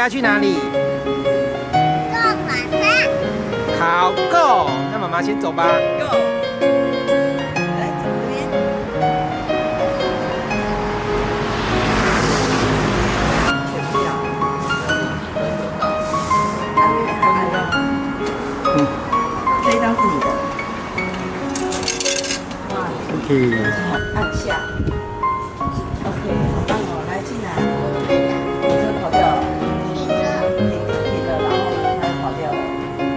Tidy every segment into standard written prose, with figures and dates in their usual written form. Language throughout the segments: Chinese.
要去哪里？坐马车。好，Go！那妈妈先走吧。Go！ 来，走这边。这一张是你的。哇 OK。按下。OK， 好棒哦！来，进来。你车跑掉了。停了。停了，然后呢，它就跑掉了。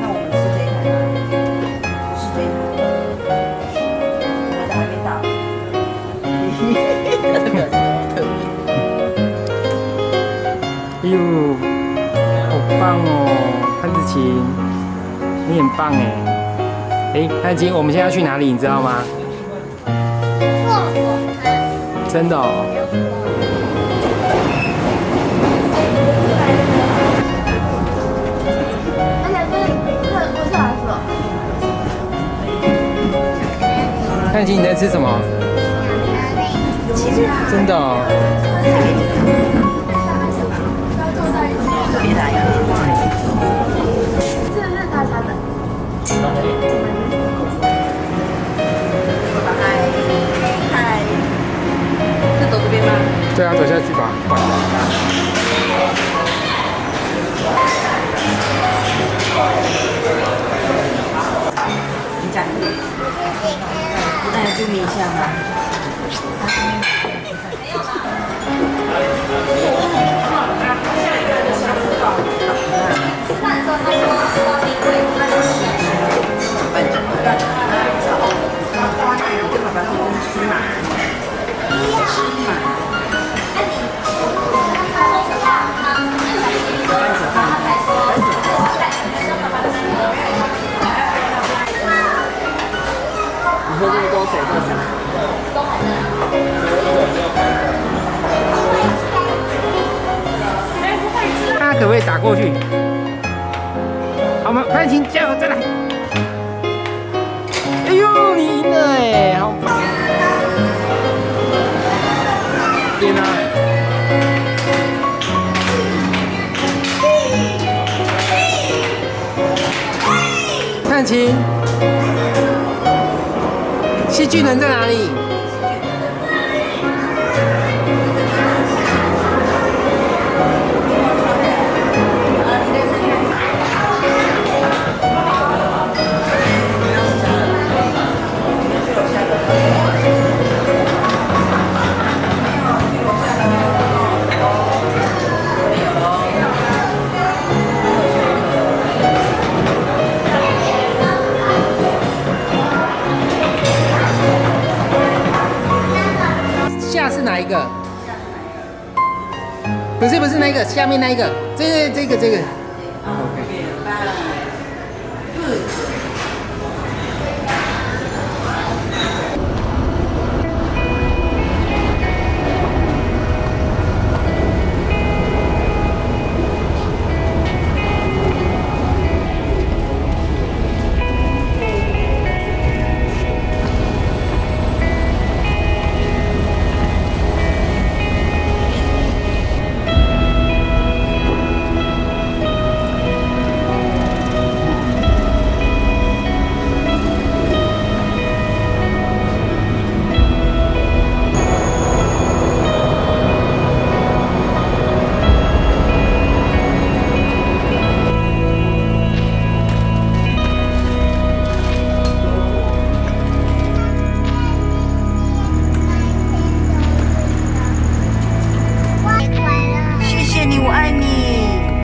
那我们是这一台吗？不是这一台。我们的还没到。他的表情好特别。哎呦，好棒哦，潘子晴，你很棒哎。哎，潘子晴，我们现在要去哪里？你知道吗？坐火车。真的哦。而且不是来说，潘子晴，你在吃什么？真的哦。别打呀！这是大餐的。嗨，是走这边吗？对啊，走下去吧。你讲，那要注意一下吗？你喝这么多水做啥？看他可不可以打过去？好吗？潘晴，加油，再来！哎呦，你赢了哎，好棒！天哪！潘晴，细菌人在哪里？下是哪一个？不是那个，下面那一个，这个。